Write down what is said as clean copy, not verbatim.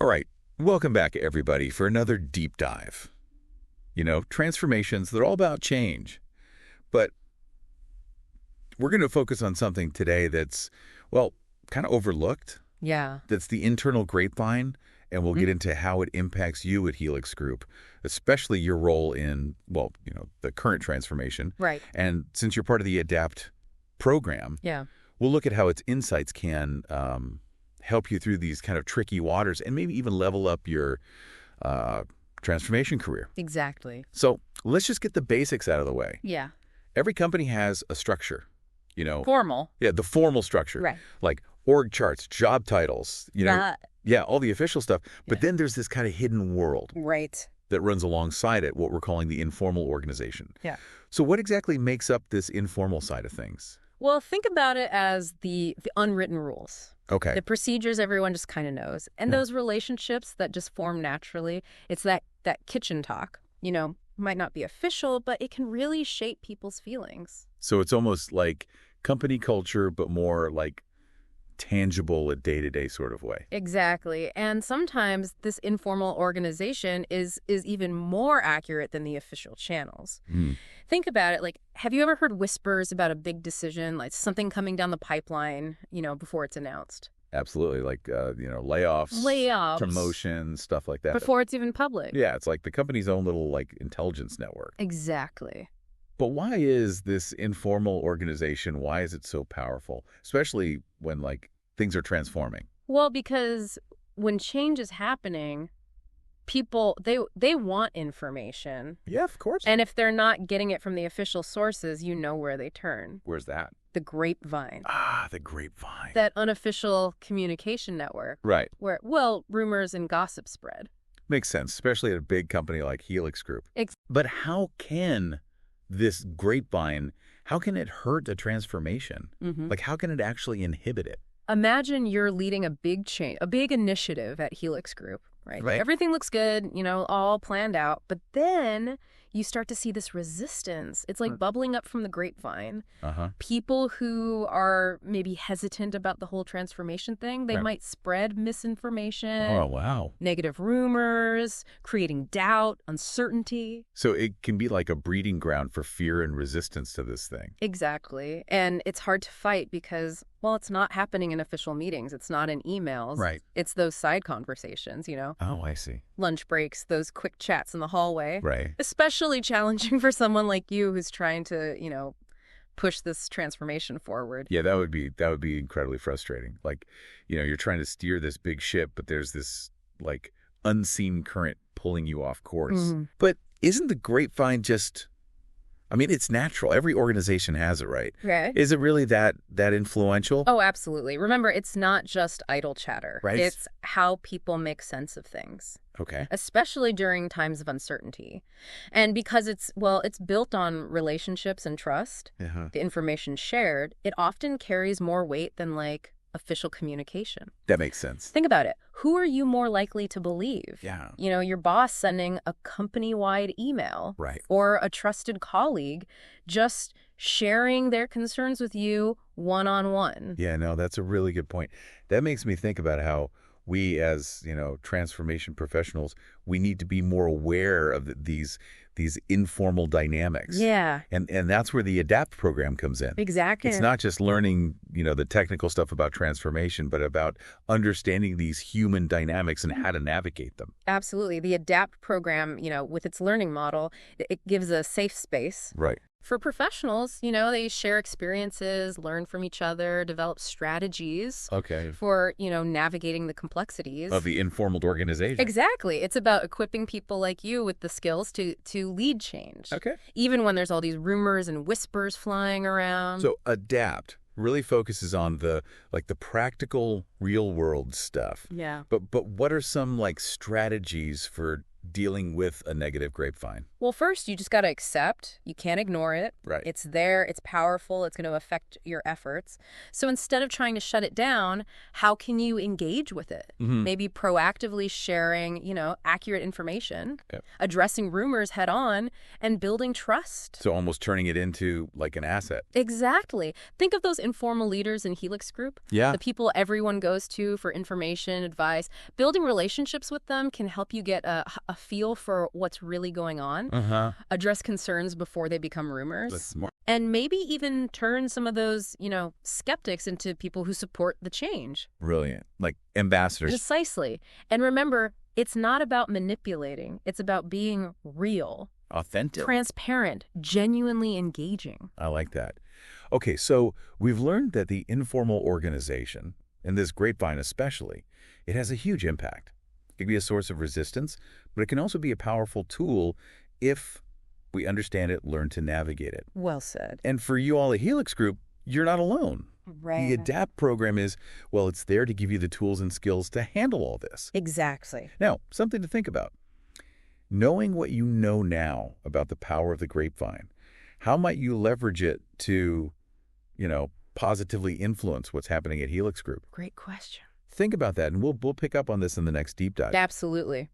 All right, welcome back, everybody, for another deep dive. Transformations, they're all about change. But we're going to focus on something today that's, well, kind of overlooked. Yeah. That's the internal grapevine, and we'll get into how it impacts you at Helix Group, especially your role in, well, the current transformation. Right. And since you're part of the ADAPT program, Yeah. we'll look at how its insights can help you through these kind of tricky waters and maybe even level up your transformation career. Exactly. So let's just get the basics out of the way. Yeah. Every company has a structure, Formal. Yeah, the formal structure. Right. Like org charts, job titles, yeah, all the official stuff. But then there's this kind of hidden world Right. that runs alongside it, what we're calling the informal organization. Yeah. So what exactly makes up this informal side of things? Well, think about it as the unwritten rules. Okay. The procedures everyone just kind of knows. And those relationships that just form naturally. It's that kitchen talk, might not be official, but it can really shape people's feelings. So it's almost like company culture, but more like tangible, a day-to-day sort of way. Exactly. And sometimes this informal organization is even more accurate than the official channels. Think about it. Like, have you ever heard whispers about a big decision, like something coming down the pipeline, before it's announced? Absolutely. Like, layoffs, promotions, stuff like that. Before it's even public. Yeah, it's like the company's own little, intelligence network. Exactly. But why is this informal organization, why is it so powerful? Especially when, things are transforming. Well, because when change is happening, people, they want information. Yeah, of course. And if they're not getting it from the official sources, you know where they turn. Where's that? The grapevine. Ah, the grapevine. That unofficial communication network. Right. Where, rumors and gossip spread. Makes sense, especially at a big company like Helix Group. But how can this grapevine, how can it hurt a transformation? How can it actually inhibit it? Imagine you're leading a big initiative at Helix Group, right? Everything looks good, all planned out. But then you start to see this resistance. It's like bubbling up from the grapevine. People who are maybe hesitant about the whole transformation thing, they might spread misinformation. Oh, wow. Negative rumors, creating doubt, uncertainty. So it can be like a breeding ground for fear and resistance to this thing. Exactly. And it's hard to fight because, well, it's not happening in official meetings. It's not in emails. Right. It's those side conversations, Oh, I see. Lunch breaks, those quick chats in the hallway. Right. Especially challenging for someone like you who's trying to, push this transformation forward. Yeah, that would be incredibly frustrating. You're trying to steer this big ship, but there's this unseen current pulling you off course. But isn't the grapevine just, it's natural. Every organization has it, right? Right. Is it really that influential? Oh, absolutely. Remember, it's not just idle chatter. Right. It's how people make sense of things. Okay. Especially during times of uncertainty. And because it's built on relationships and trust, the information shared, it often carries more weight than official communication. That makes sense. Think about it. Who are you more likely to believe? Yeah. Your boss sending a company-wide email. Right. Or a trusted colleague just sharing their concerns with you one-on-one. Yeah, no, that's a really good point. That makes me think about how we as, transformation professionals, we need to be more aware of these informal dynamics. Yeah. And that's where the ADAPT program comes in. Exactly. It's not just learning, the technical stuff about transformation, but about understanding these human dynamics and how to navigate them. Absolutely. The ADAPT program, with its learning model, it gives a safe space. Right. For professionals, they share experiences, learn from each other, develop strategies for, navigating the complexities of the informal organization. Exactly. It's about equipping people like you with the skills to lead change. Okay. Even when there's all these rumors and whispers flying around. So ADAPT really focuses on the practical real world stuff. Yeah. But what are some strategies for dealing with a negative grapevine? Well, first, you just got to accept. You can't ignore it. Right. It's there. It's powerful. It's going to affect your efforts. So instead of trying to shut it down, how can you engage with it? Maybe proactively sharing, accurate information, addressing rumors head on, and building trust. So almost turning it into like an asset. Exactly. Think of those informal leaders in Helix Group. Yeah. The people everyone goes to for information, advice. Building relationships with them can help you get a feel for what's really going on. Address concerns before they become rumors. That's smart. And maybe even turn some of those, skeptics into people who support the change. Brilliant. Like ambassadors. Precisely. And remember, it's not about manipulating. It's about being real. Authentic. Transparent. Genuinely engaging. I like that. Okay, so we've learned that the informal organization, and this Grapevine especially, it has a huge impact. It can be a source of resistance, but it can also be a powerful tool if we understand it, learn to navigate it. Well said. And for you all at Helix Group, you're not alone. Right. The ADAPT program is, well, it's there to give you the tools and skills to handle all this. Exactly. Now, something to think about. Knowing what you know now about the power of the Grapevine, how might you leverage it to, positively influence what's happening at Helix Group? Great question. Think about that, and we'll pick up on this in the next deep dive. Absolutely.